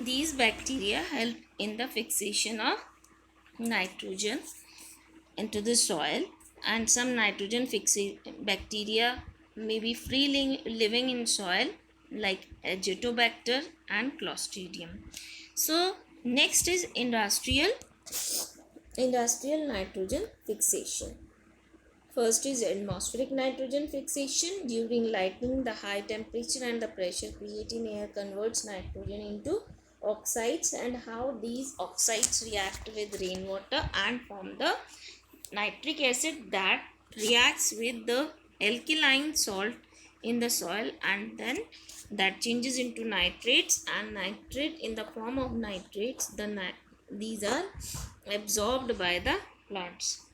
These bacteria help in the fixation of nitrogen into the soil, and some nitrogen bacteria may be free living in soil like Azotobacter and Clostridium. So next is industrial nitrogen fixation. First is atmospheric nitrogen fixation. During lightning, the high temperature and the pressure created in air converts nitrogen into oxides, and how these oxides react with rainwater and form the nitric acid that reacts with the alkaline salt in the soil, and then that changes into nitrates, and nitrate in the form of nitrates, these are absorbed by the plants.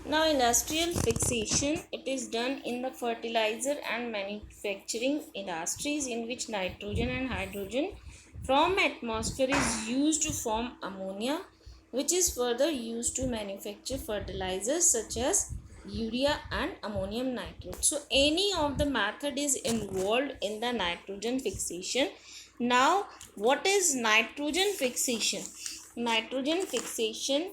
Now industrial fixation, it is done in the fertilizer and manufacturing industries, in which nitrogen and hydrogen from atmosphere is used to form ammonia, which is further used to manufacture fertilizers such as urea and ammonium nitrate. So any of the method is involved in the nitrogen fixation. Now what is nitrogen fixation? Nitrogen fixation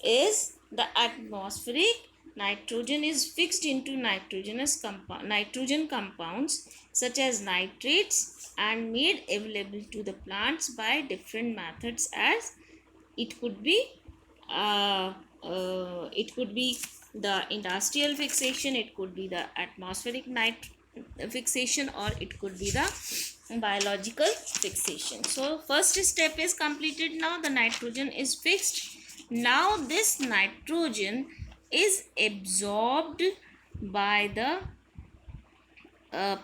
is the atmospheric nitrogen is fixed into nitrogen compounds such as nitrates and made available to the plants by different methods, as it could be the industrial fixation, it could be the atmospheric fixation, or it could be the biological fixation. So first step is completed. Now the nitrogen is fixed. Now this nitrogen is absorbed by the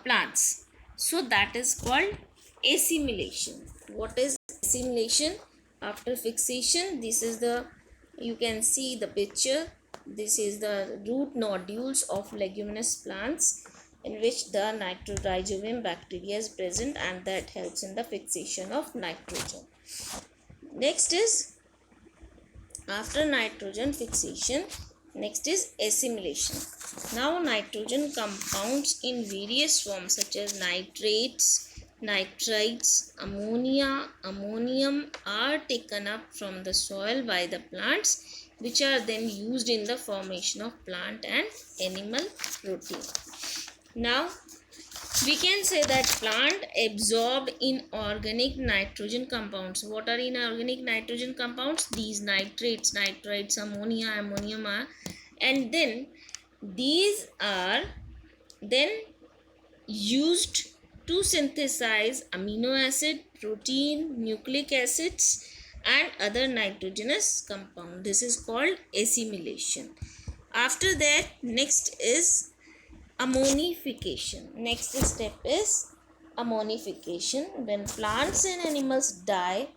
plants. So that is called assimilation. What is assimilation? After fixation, this is you can see the picture. This is the root nodules of leguminous plants, in which the nitrorhizobium bacteria is present, and that helps in the fixation of nitrogen. Next is, after nitrogen fixation, next is assimilation. Now nitrogen compounds in various forms such as nitrates, nitrites, ammonia, ammonium are taken up from the soil by the plants, which are then used in the formation of plant and animal protein. Now we can say that plant absorbed inorganic nitrogen compounds. What are inorganic nitrogen compounds? These nitrates, nitrites, ammonia, ammonium are, and then these are then used to synthesize amino acid, protein, nucleic acids and other nitrogenous compound. This is called assimilation. After that, next is ammonification. Next step is ammonification. When plants and animals die,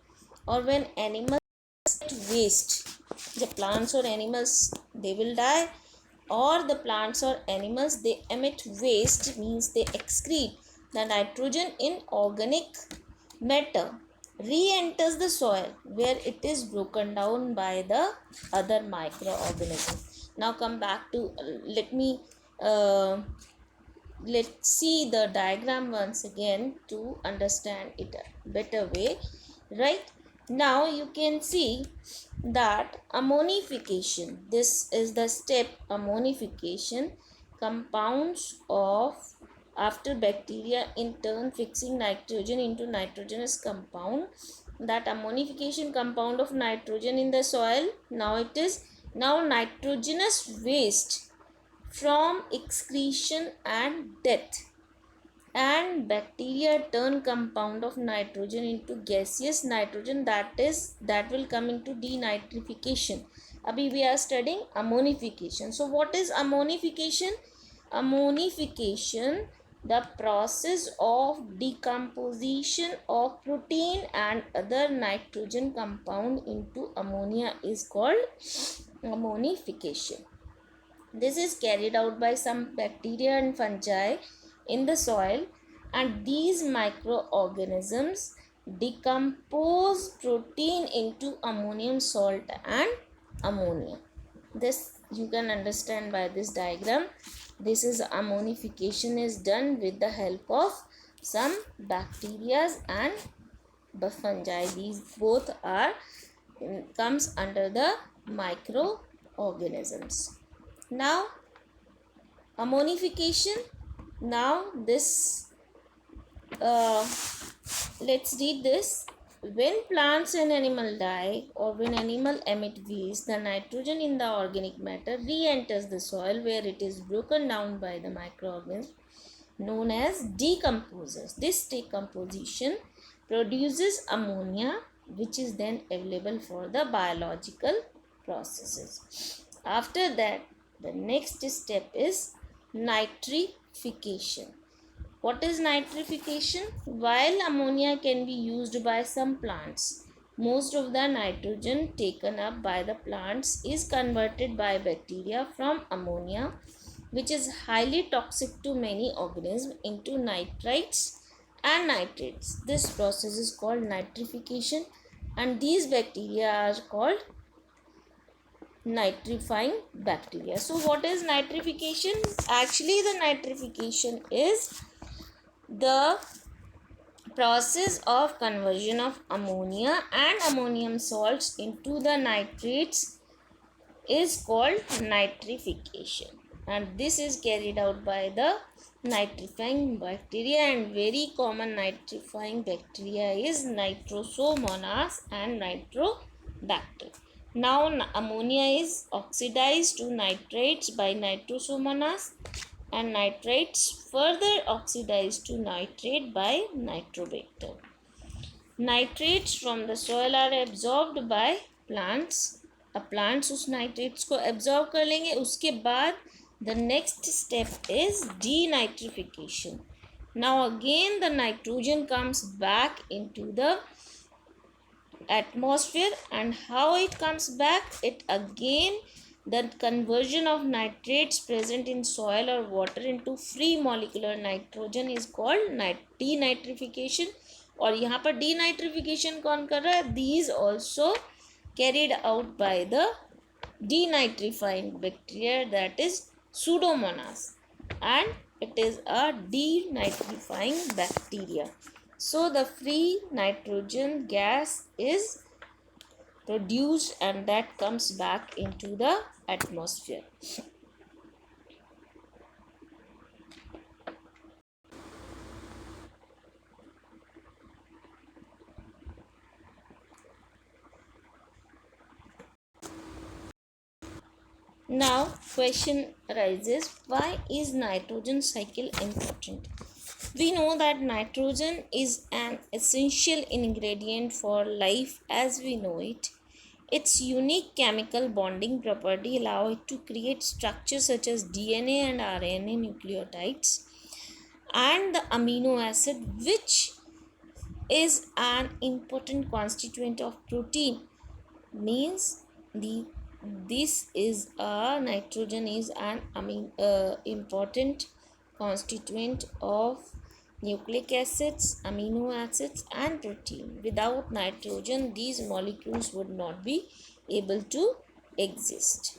or when animals get waste, the plants or animals, they will die, or the plants or animals, they emit waste, means they excrete the nitrogen in organic matter, re-enters the soil, where it is broken down by the other microorganisms. Now come back to let's see the diagram once again to understand it a better way. Right now you can see that ammonification, this is the step ammonification. Compounds of, after bacteria in turn fixing nitrogen into nitrogenous compound, that ammonification compound of nitrogen in the soil, now it is nitrogenous waste from excretion and death, and bacteria turn compound of nitrogen into gaseous nitrogen, that will come into denitrification. Abhi we are studying ammonification. So what is ammonification? Ammonification, the process of decomposition of protein and other nitrogen compound into ammonia is called ammonification. This is carried out by some bacteria and fungi in the soil, and these microorganisms decompose protein into ammonium salt and ammonia. This you can understand by this diagram. This is ammonification is done with the help of some bacteria and fungi. These both are comes under the microorganisms. Now ammonification. Now this let's read this. When plants and animal die or when animal emit waste, the nitrogen in the organic matter re-enters the soil where it is broken down by the microorganisms known as decomposers. This decomposition produces ammonia, which is then available for the biological processes. After that, the next step is nitrification. What is nitrification? While ammonia can be used by some plants, most of the nitrogen taken up by the plants is converted by bacteria from ammonia, which is highly toxic to many organisms, into nitrites and nitrates. This process is called nitrification, and these bacteria are called nitrifying bacteria. So what is nitrification? Actually, the nitrification is the process of conversion of ammonia and ammonium salts into the nitrates is called nitrification, and this is carried out by the nitrifying bacteria, and very common nitrifying bacteria is nitrosomonas and nitrobacter. Now ammonia is oxidized to nitrates by nitrosomonas and nitrates further oxidized to nitrate by nitrobacter. Nitrates from the soil are absorbed by plants. अब plants उस nitrates को absorb कर लेंगे. उसके बाद the next step is denitrification. Now again the nitrogen comes back into the atmosphere, and how it comes back? It again, the conversion of nitrates present in soil or water into free molecular nitrogen is called denitrification. और यहाँ पर denitrification कौन कर रहा है? These also carried out by the denitrifying bacteria, that is pseudomonas, and it is a denitrifying bacteria. So the free nitrogen gas is produced and that comes back into the atmosphere. Now question arises, why is nitrogen cycle important? We know that nitrogen is an essential ingredient for life as we know it. Its unique chemical bonding property allow it to create structures such as DNA and RNA nucleotides and the amino acid, which is an important constituent of protein. Means nitrogen is an important constituent of nucleic acids, amino acids and protein. Without nitrogen, these molecules would not be able to exist.